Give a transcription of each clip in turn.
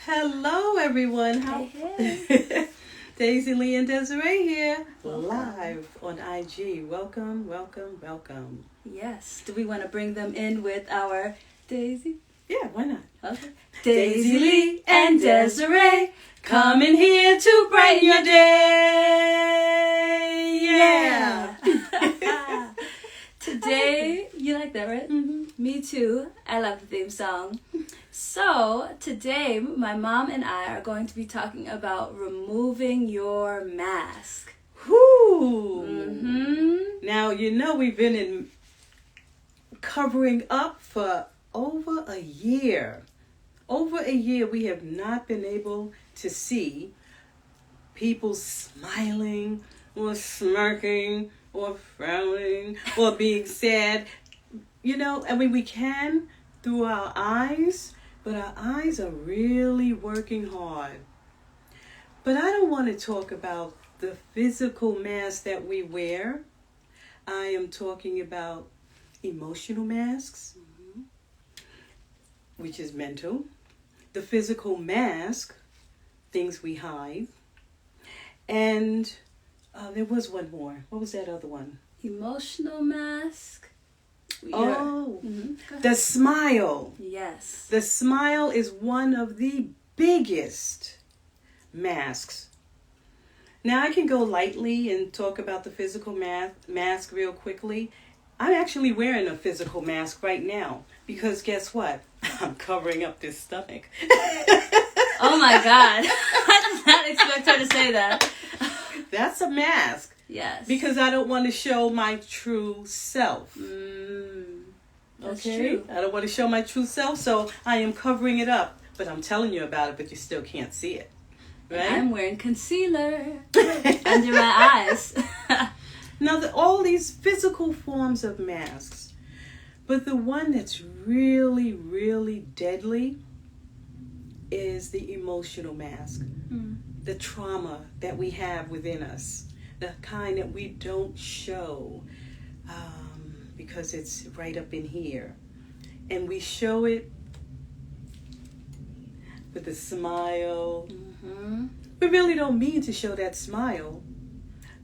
Hello, everyone. Hey. Désirée and Désirée here, live on IG. Welcome, welcome, welcome. Yes. Do we want to bring them in with our Daisy? Yeah, why not? Okay. Désirée and Désirée coming here to brighten your day. Yeah. Today, you like that, right? Mm-hmm. Me too. I love the theme song. So, today, my mom and I are going to be talking about removing your mask. Whoo. Mm-hmm. Now, we've been in covering up for over a year. Over a year, we have not been able to see people smiling or smirking or frowning or being sad. We can through our eyes, but our eyes are really working hard. But I don't want to talk about the physical mask that we wear. I am talking about emotional masks, which is mental. The physical mask, things we hide. And there was one more. What was that other one? Emotional mask. The smile. Yes. The smile is one of the biggest masks. Now I can go lightly and talk about the physical mask real quickly. I'm actually wearing a physical mask right now because guess what? I'm covering up this stomach. Oh my God. I did not expect her to say that. That's a mask. Yes. Because I don't want to show my true self. That's Okay? true. I don't want to show my true self, so I am covering it up. But I'm telling you about it, but you still can't see it. Right? I'm wearing concealer under my eyes. Now, all these physical forms of masks. But the one that's really, really deadly is the emotional mask. The trauma that we have within us. The kind that we don't show because it's right up in here. And we show it with a smile. We really don't mean to show that smile.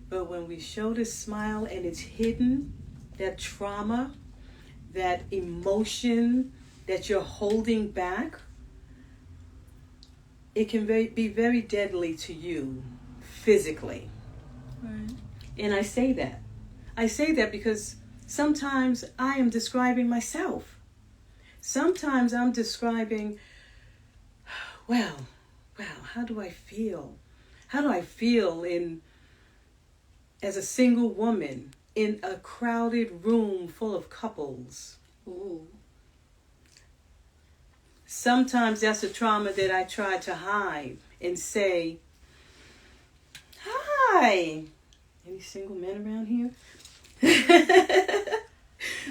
But when we show the smile and it's hidden, that trauma, that emotion that you're holding back, it can be very deadly to you physically. Right. And I say that. I say that because sometimes I am describing myself. Sometimes I'm describing, well, how do I feel? How do I feel as a single woman in a crowded room full of couples? Ooh. Sometimes that's a trauma that I try to hide and say, hi. Any single men around here?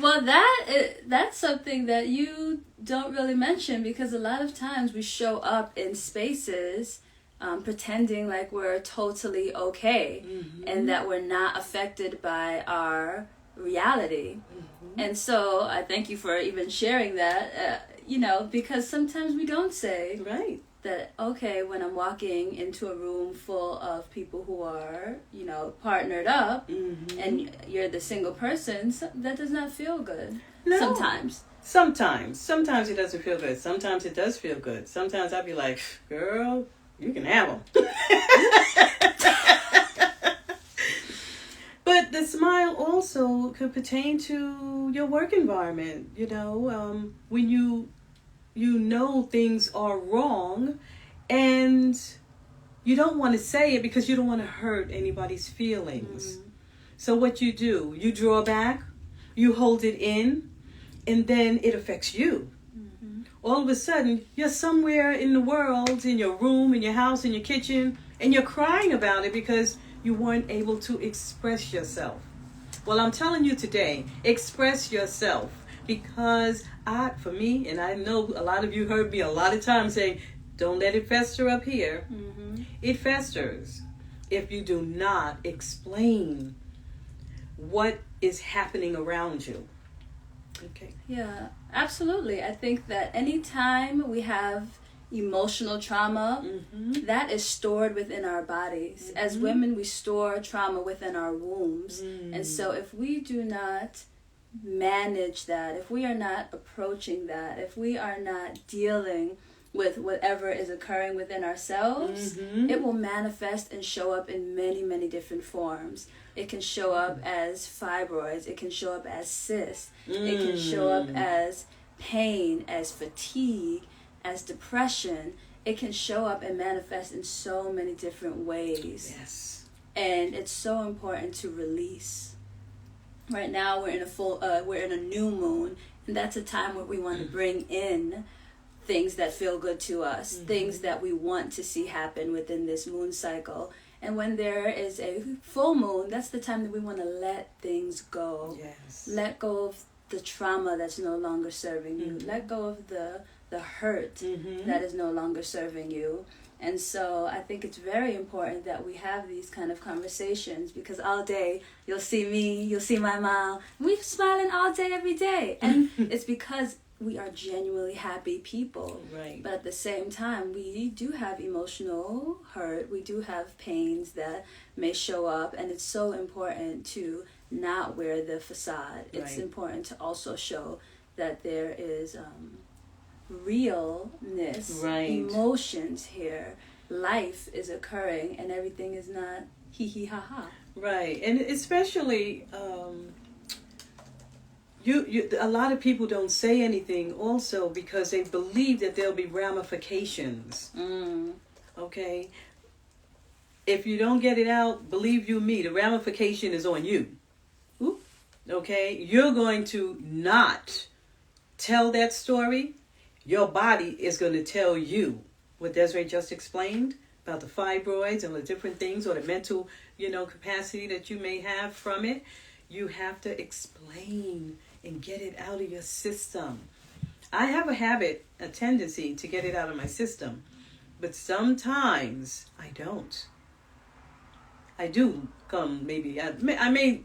Well, that's something that you don't really mention because a lot of times we show up in spaces pretending like we're totally okay and that we're not affected by our reality. And so I thank you for even sharing that, because sometimes we don't say Right. that, okay, when I'm walking into a room full of people who are, partnered up and you're the single person, that does not feel good. No. Sometimes. Sometimes it doesn't feel good. Sometimes it does feel good. Sometimes I'll be like, girl, you can have them. But the smile also could pertain to your work environment. When you know things are wrong and you don't want to say it because you don't want to hurt anybody's feelings. So what you do, you draw back, you hold it in, and then it affects you. All of a sudden, you're somewhere in the world, in your room, in your house, in your kitchen, and you're crying about it because you weren't able to express yourself. Well, I'm telling you today, express yourself. Because for me, and I know a lot of you heard me a lot of times say, don't let it fester up here. It festers if you do not explain what is happening around you. Okay. Yeah, absolutely. I think that anytime we have emotional trauma, that is stored within our bodies. As women, we store trauma within our wombs. And so if we do not manage that, if we are not approaching that, if we are not dealing with whatever is occurring within ourselves, it will manifest and show up in many, many different forms. It can show up as fibroids. It can show up as cysts. It can show up as pain, as fatigue, as depression. It can show up and manifest in so many different ways. Yes. And it's so important to release. Right now we're in a new moon, and that's a time where we want to bring in things that feel good to us, things that we want to see happen within this moon cycle. And when there is a full moon, that's the time that we want to let things go. Yes. Let go of the trauma that's no longer serving you. Let go of the hurt that is no longer serving you. And so I think it's very important that we have these kind of conversations, because all day you'll see me, you'll see my mom, we're smiling all day, every day. And it's because we are genuinely happy people. Right. But at the same time, we do have emotional hurt. We do have pains that may show up. And it's so important to not wear the facade. It's important to also show that there is realness, emotions here. Life is occurring, and everything is not hee hee ha ha. Right. And especially... a lot of people don't say anything also because they believe that there'll be ramifications. Okay? If you don't get it out, believe you me, the ramification is on you. Okay? You're going to not tell that story. Your body is going to tell you what Désirée just explained about the fibroids and the different things, or the mental, capacity that you may have from it. You have to explain and get it out of your system. I have a tendency to get it out of my system, but sometimes I don't. I do come, maybe, I may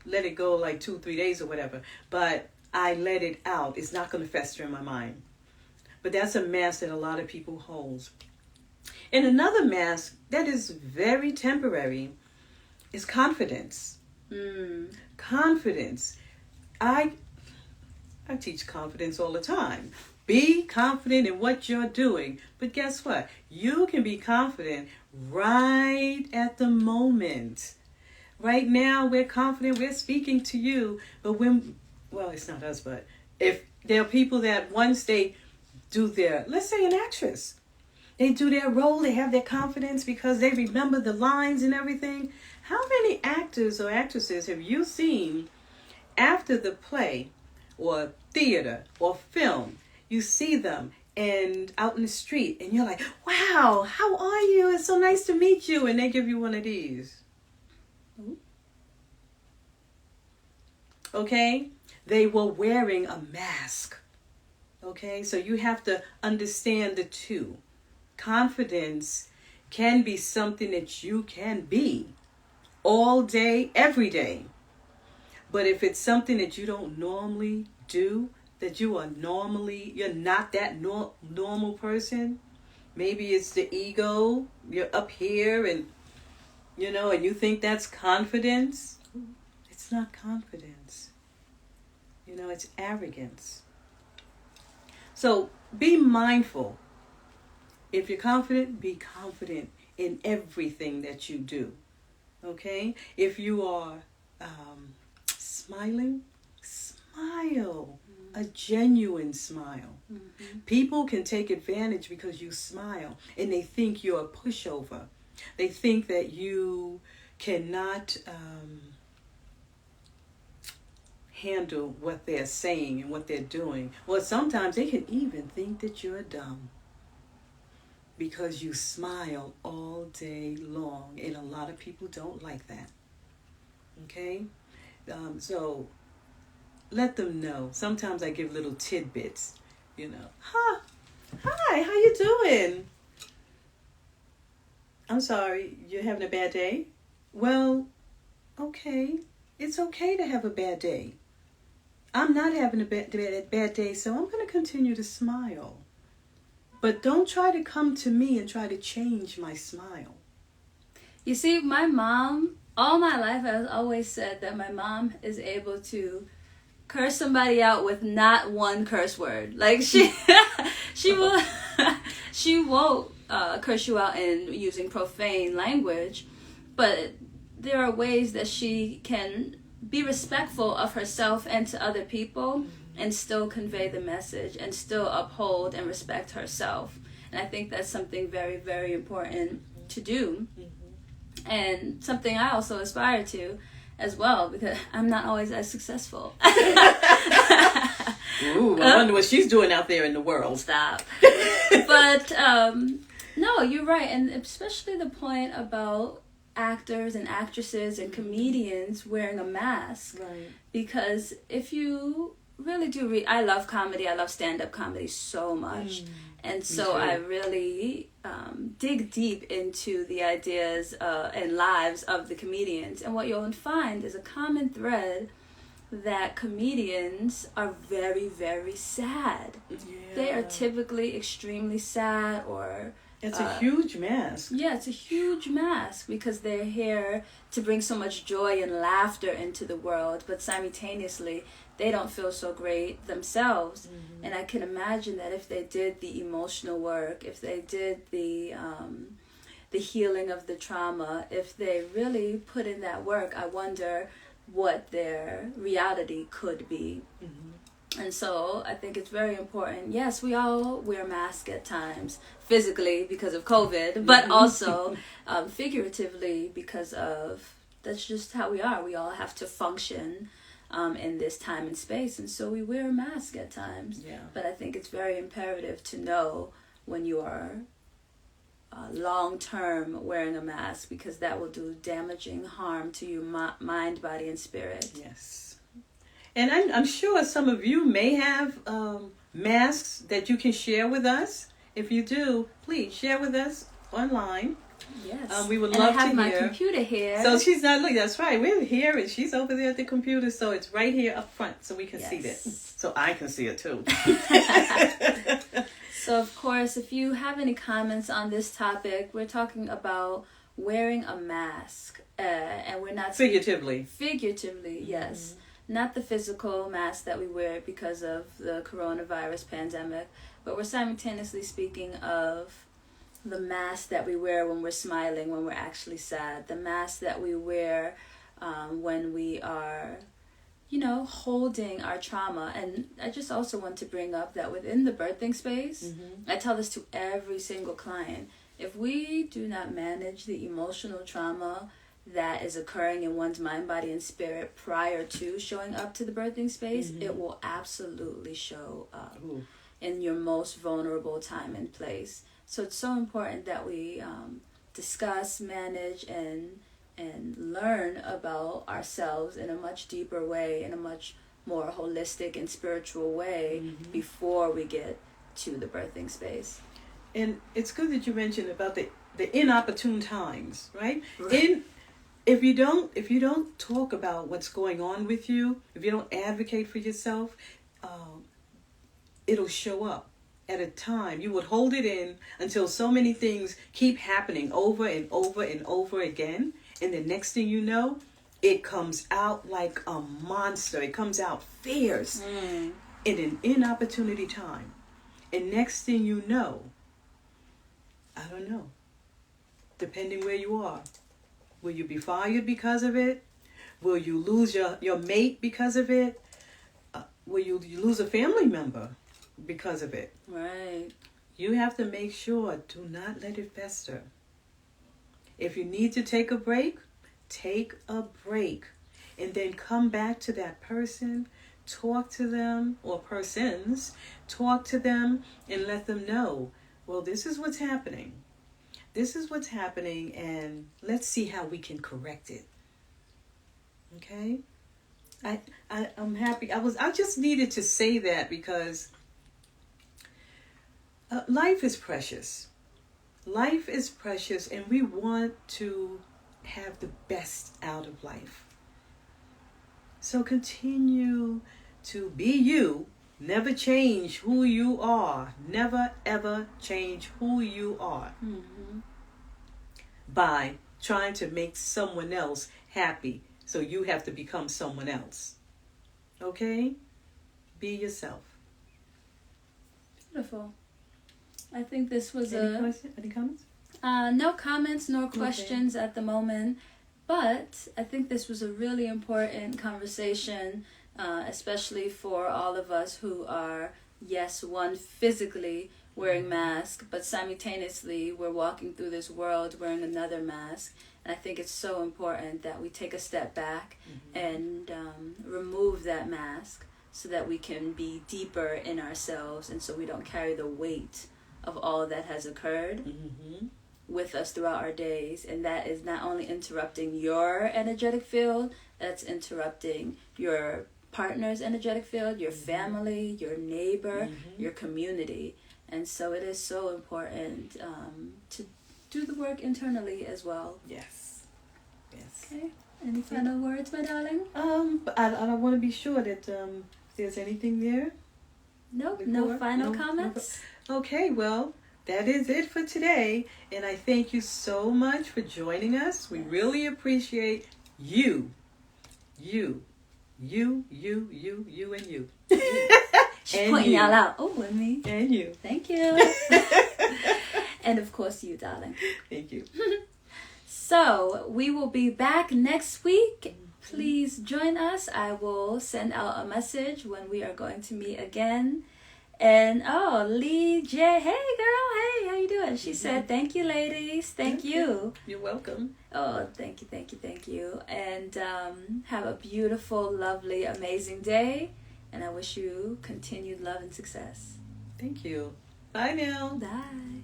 let it go like 2-3 days or whatever, but I let it out. It's not going to fester in my mind. But that's a mask that a lot of people hold. And another mask that is very temporary is confidence. Confidence. I teach confidence all the time. Be confident in what you're doing. But guess what? You can be confident right at the moment. Right now, we're confident. We're speaking to you. But it's not us, but if there are people that once they do let's say an actress, they do their role, they have their confidence because they remember the lines and everything. How many actors or actresses have you seen after the play or theater or film? You see them and out in the street and you're like, wow, how are you? It's so nice to meet you. And they give you one of these. Okay? They were wearing a mask. Okay? So you have to understand the two. Confidence can be something that you can be all day, every day. But if it's something that you don't normally do, that you're not that normal person, maybe it's the ego, you're up here and you think that's confidence. It's not confidence. It's arrogance. So be mindful. If you're confident, be confident in everything that you do. Okay? If you are smiling, smile. A genuine smile. People can take advantage because you smile and they think you're a pushover. They think that you cannot handle what they're saying and what they're doing. Well, sometimes they can even think that you're dumb because you smile all day long, and a lot of people don't like that. Okay? So let them know. Sometimes I give little tidbits, Hi, how you doing? I'm sorry, you're having a bad day? Well, okay. It's okay to have a bad day. I'm not having a bad day, so I'm going to continue to smile. But don't try to come to me and try to change my smile. You see, my mom, all my life, I've always said that my mom is able to curse somebody out with not one curse word. Like she will she won't curse you out in using profane language, but there are ways that she can be respectful of herself and to other people and still convey the message and still uphold and respect herself. And I think that's something very, very important to do. And something I also aspire to as well, because I'm not always as successful. Ooh, I wonder what she's doing out there in the world. Stop. But no, you're right. And especially the point about actors and actresses and comedians wearing a mask. Right. Because if you really do I love comedy. I love stand-up comedy so much. And so I really dig deep into the ideas and lives of the comedians. And what you'll find is a common thread that comedians are very, very sad. Yeah. They are typically extremely sad or... It's a huge mask. Yeah, it's a huge mask because they're here to bring so much joy and laughter into the world, but simultaneously they don't feel so great themselves. And I can imagine that if they did the emotional work, if they did the healing of the trauma, if they really put in that work, I wonder what their reality could be. And so I think it's very important. Yes, we all wear masks at times, physically because of COVID, but also figuratively because of, that's just how we are. We all have to function in this time and space, and so we wear a mask at times. Yeah. But I think it's very imperative to know when you are long-term wearing a mask, because that will do damaging harm to your mind, body, and spirit. Yes. And I'm sure some of you may have masks that you can share with us. If you do, please share with us online. Yes. We would love to hear. And I have my computer here. So she's not looking. That's right. We're here and she's over there at the computer. So it's right here up front so we can see that. So I can see it too. So, of course, if you have any comments on this topic, we're talking about wearing a mask. And we're not... Figuratively. Figuratively, yes. Not the physical mask that we wear because of the coronavirus pandemic, but we're simultaneously speaking of the mask that we wear when we're smiling, when we're actually sad, the mask that we wear when we are, holding our trauma. And I just also want to bring up that within the birthing space, I tell this to every single client, if we do not manage the emotional trauma that is occurring in one's mind, body, and spirit prior to showing up to the birthing space, it will absolutely show up in your most vulnerable time and place. So it's so important that we discuss, manage, and learn about ourselves in a much deeper way, in a much more holistic and spiritual way before we get to the birthing space. And it's good that you mentioned about the inopportune times, right? If you don't talk about what's going on with you, if you don't advocate for yourself, it'll show up at a time. You would hold it in until so many things keep happening over and over and over again. And the next thing you know, it comes out like a monster. It comes out fierce in an inopportunity time. And next thing you know, I don't know, depending where you are, will you be fired because of it? Will you lose your mate because of it? Will you lose a family member because of it? Right. You have to make sure, do not let it fester. If you need to take a break, take a break. And then come back to that person, talk to them, or persons, talk to them and let them know, well, this is what's happening. This is what's happening, and let's see how we can correct it. Okay? I'm happy. I just needed to say that because life is precious. Life is precious, and we want to have the best out of life. So continue to be you Never change who you are. Never, ever change who you are by trying to make someone else happy. So you have to become someone else. Okay? Be yourself. Beautiful. I think this was Any comments? No comments nor questions at the moment. But I think this was a really important conversation, especially for all of us who are, yes, one, physically wearing masks, but simultaneously we're walking through this world wearing another mask. And I think it's so important that we take a step back and remove that mask so that we can be deeper in ourselves and so we don't carry the weight of all that has occurred with us throughout our days. And that is not only interrupting your energetic field, that's interrupting your partner's energetic field, your family, your neighbor, your community. And so it is so important to do the work internally as well. Yes. Okay. Any final words, my darling? But I want to be sure that if there's anything there. Nope. No final comments. Okay, well, that is it for today. And I thank you so much for joining us. We really appreciate you. You, and you. She's pointing y'all out. Oh, and me. And you. Thank you. And of course you, darling. Thank you. So, we will be back next week. Please join us. I will send out a message when we are going to meet again. And, Lee J. Hey, girl. Hey, how you doing? She said, thank you, ladies. Thank you. You're welcome. Oh, thank you. And have a beautiful, lovely, amazing day. And I wish you continued love and success. Thank you. Bye now. Bye.